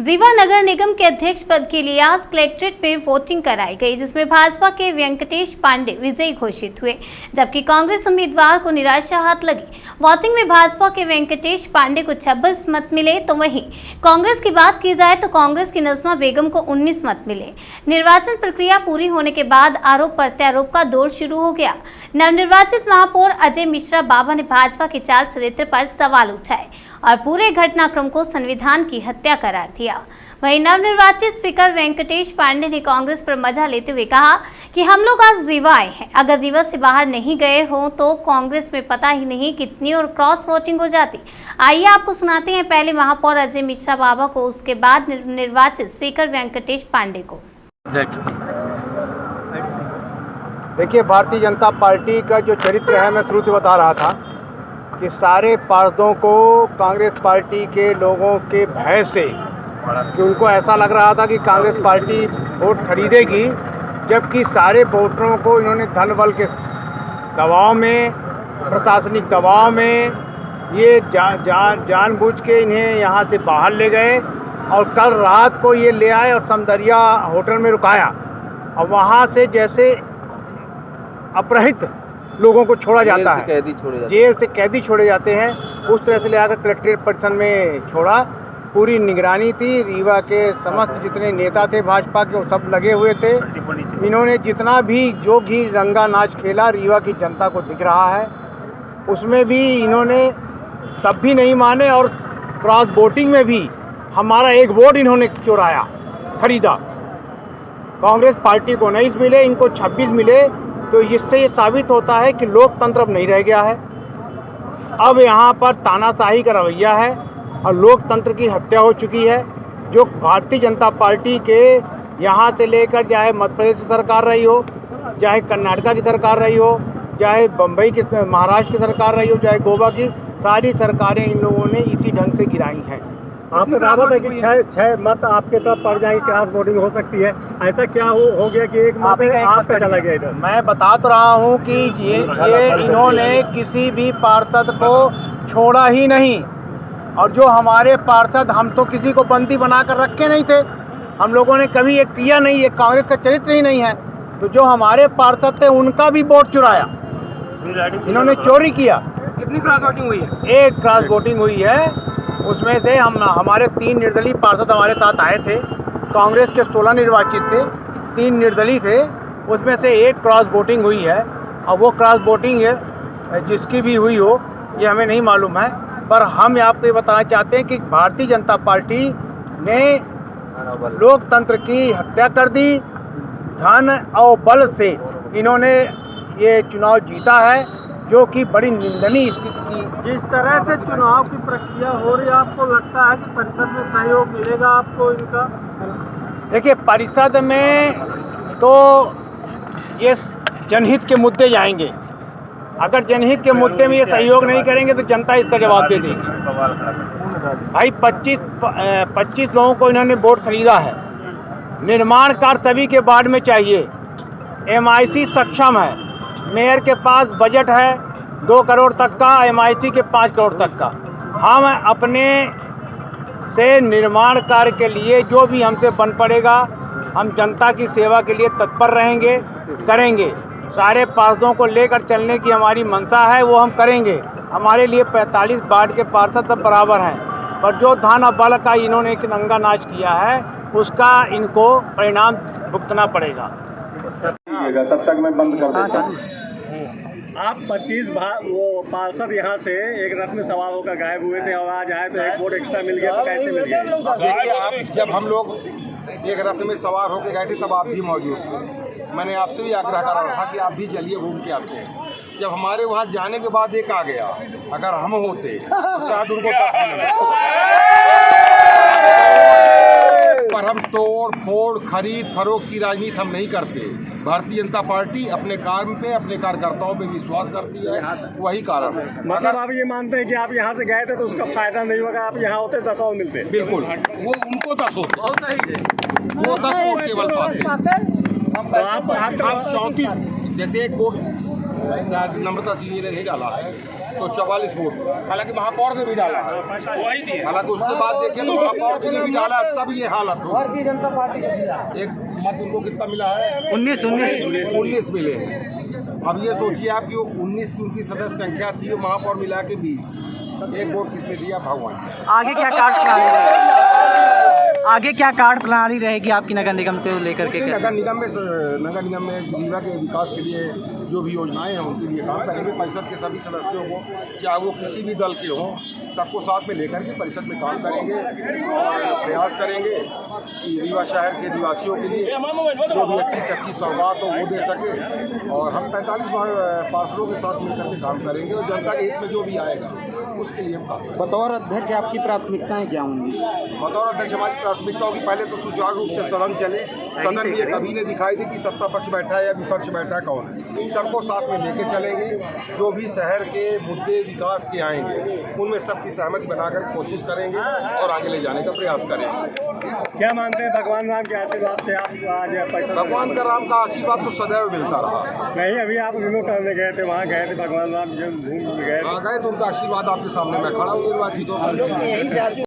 रीवा नगर निगम के अध्यक्ष पद के लिए आज कलेक्ट्रेट में वोटिंग कराई गई, जिसमें भाजपा के वेंकटेश पांडे विजयी घोषित हुए, जबकि कांग्रेस उम्मीदवार को निराशा हाथ लगी। वोटिंग में भाजपा के वेंकटेश पांडे को 26 मत मिले, तो वहीं कांग्रेस की बात की जाए तो कांग्रेस की नजमा बेगम को 19 मत मिले। निर्वाचन प्रक्रिया पूरी होने के बाद आरोप प्रत्यारोप का दौर शुरू हो गया। नवनिर्वाचित महापौर अजय मिश्रा बाबा ने भाजपा के चाल चरित्र पर सवाल उठाए और पूरे घटनाक्रम को संविधान की हत्या करार दिया। वहीं नवनिर्वाचित स्पीकर वेंकटेश पांडे ने कांग्रेस पर मजा लेते हुए कहा कि हम लोग आज रीवा आए हैं, अगर रीवा से बाहर नहीं गए हो तो कांग्रेस में पता ही नहीं कितनी और क्रॉस वोटिंग हो जाती। आइए आपको सुनाते हैं पहले महापौर अजय मिश्रा बाबा को, उसके बाद निर्वाचित स्पीकर वेंकटेश पांडे को। देखिए, भारतीय जनता पार्टी का जो चरित्र है, मैं शुरू से बता रहा था कि सारे पार्षदों को कांग्रेस पार्टी के लोगों के भय से, कि उनको ऐसा लग रहा था कि कांग्रेस पार्टी वोट खरीदेगी, जबकि सारे वोटरों को इन्होंने धन बल के दबाव में, प्रशासनिक दबाव में ये जानबूझ के इन्हें यहाँ से बाहर ले गए और कल रात को ये ले आए और समदरिया होटल में रुकाया और वहाँ से जैसे अपहृत लोगों को छोड़ा जाता है, जेल से कैदी छोड़े जाते हैं, उस तरह से ले आकर कलेक्ट्रेट परिसर में छोड़ा। पूरी निगरानी थी, रीवा के समस्त जितने नेता थे भाजपा के, वो सब लगे हुए थे। इन्होंने जितना भी जो भी रंगा नाच खेला रीवा की जनता को दिख रहा है, उसमें भी इन्होंने तब भी नहीं माने और क्रॉस वोटिंग में भी हमारा एक वोट इन्होंने चुराया, खरीदा। कांग्रेस पार्टी को 19 मिले, इनको 26 मिले, तो इससे ये साबित होता है कि लोकतंत्र अब नहीं रह गया है। अब यहाँ पर तानाशाही का रवैया है और लोकतंत्र की हत्या हो चुकी है। जो भारतीय जनता पार्टी के यहाँ से लेकर, चाहे मध्य प्रदेश की सरकार रही हो, चाहे कर्नाटका की सरकार रही हो, चाहे बम्बई की, महाराष्ट्र की सरकार रही हो, चाहे गोवा की, सारी सरकारें इन लोगों ने इसी ढंग से गिराई हैं। आपको दावा है कि छह मत आपके तरफ पड़ जाएंगे, क्रॉस वोटिंग हो सकती है, ऐसा क्या हो गया कि एक मत आपका चला गया इधर? मैं बता तो रहा हूँ कि ये इन्होंने किसी भी पार्षद को छोड़ा ही नहीं, और जो हमारे पार्षद, हम तो किसी को बंदी बनाकर रखे नहीं थे, हम लोगों ने कभी ये किया नहीं, ये कांग्रेस का चरित्र ही नहीं है। तो जो हमारे पार्षद थे उनका भी वोट चुराया, इन्होंने चोरी किया। कितनी क्रॉस वोटिंग हुई है? एक क्रॉस वोटिंग हुई है, उसमें से हमारे 3 निर्दलीय पार्षद हमारे साथ आए थे। कांग्रेस के 16 निर्वाचित थे, 3 निर्दलीय थे, उसमें से एक क्रॉस वोटिंग हुई है। और वो क्रॉस वोटिंग जिसकी भी हुई हो ये हमें नहीं मालूम है, पर हम आपको ये बताना चाहते हैं कि भारतीय जनता पार्टी ने लोकतंत्र की हत्या कर दी। धन और बल से इन्होंने ये चुनाव जीता है, जो कि बड़ी निंदनीय स्थिति की। जिस तरह से चुनाव की प्रक्रिया हो रही है, आपको लगता है कि परिषद में सहयोग मिलेगा आपको इनका? देखिए, परिषद में तो ये जनहित के मुद्दे जाएंगे। अगर जनहित के मुद्दे में ये सहयोग नहीं करेंगे तो जनता इसका जवाब दे देगी। भाई 25 लोगों को इन्होंने वोट खरीदा है। निर्माण कार्य सभी के वार्ड में चाहिए। MIC सक्षम है, मेयर के पास बजट है 2 करोड़ तक का, MIC के 5 करोड़ तक का। हम अपने से निर्माण कार्य के लिए जो भी हमसे बन पड़ेगा, हम जनता की सेवा के लिए तत्पर रहेंगे, करेंगे। सारे पार्षदों को लेकर चलने की हमारी मंशा है, वो हम करेंगे। हमारे लिए 45 वार्ड के पार्षद सब बराबर हैं, पर जो धन और बल का इन्होंने एक नंगा नाच किया है, उसका इनको परिणाम भुगतना पड़ेगा। तब तक मैं बंद कर देता हूं। आप 25 वो पार्षद यहाँ से एक रथ में सवार होकर गायब हुए थे और आज आए तो एक वोट एक्स्ट्रा मिल गया, तो कैसे मिल गया? देखिए, आप जब हम लोग एक रथ में सवार होकर गए थे तब आप भी मौजूद थे। मैंने आपसे भी आग्रह करा था कि आप भी चलिए, घूम के आते हैं। जब हमारे वहाँ जाने के बाद एक आ गया, अगर हम होते तो शायद उनको पर हम तोड़ फोड़ खरीद फरोख्त की राजनीति हम नहीं करते। भारतीय जनता पार्टी अपने काम पे, अपने कार्यकर्ताओं पे विश्वास करती है, वही कारण है। मतलब आप ये मानते हैं कि आप यहाँ से गए थे तो उसका फायदा नहीं होगा, आप यहाँ होते 10 और मिलते? बिल्कुल, वो उनको 10 होते, वो 10 वोट केवल पाते। तो आप 34 जैसे एक वोट शायद नम्रता सिंह जी ने नहीं डाला है तो 44 वोट, हालांकि महापौर ने भी डाला है, हालांकि उसके बाद देखिए तो महापौर जी ने भी डाला तब ये हालत हो। भारतीय जनता पार्टी एक मत उनको कितना मिला है? 19 मिले हैं। अब ये सोचिए आप कि 19 की उनकी सदस्य संख्या थी, महापौर मिला के 20, एक वोट किसने दिया? भगवान। आगे क्या कार्ड प्रणाली रहेगी आपकी नगर निगम को लेकर के? नगर निगम में रीवा के विकास के लिए जो भी योजनाएं हैं उनके लिए काम करेंगे। परिषद के सभी सदस्यों को, चाहे वो किसी भी दल के हों, सबको साथ में लेकर के परिषद में काम करेंगे और प्रयास करेंगे कि रीवा शहर के निवासियों के लिए जो भी अच्छी से अच्छी सौगात हो वो दे सके। और हम 45 पार्षदों के साथ मिलकर के काम करेंगे और जनता के हित में जो भी आएगा उसके लिए हम काम करेंगे। बतौर अध्यक्ष आपकी प्राथमिकताएं क्या होंगी? बतौर अध्यक्ष हमारी प्राथमिकता होगी पहले तो सुचारू रूप से सदन चले। सदन में ये कभी नहीं दिखाई दी कि सत्ता पक्ष बैठा है या विपक्ष बैठा है, कौन है, सबको साथ में लेके चलेंगे। जो भी शहर के मुद्दे विकास के आएंगे उनमें सबकी सहमति बनाकर कोशिश करेंगे और आगे ले जाने का प्रयास करेंगे। क्या मानते हैं भगवान राम के आशीर्वाद से आप आज पैसा? भगवान का राम का आशीर्वाद तो सदैव मिलता रहा। नहीं, अभी आप रिमूव करने गए थे, वहाँ गए थे, भगवान राम जन्मभूमि में गए तो उनका आशीर्वाद आपके सामने मैं खड़ा हूँ निर्वाचित होकर।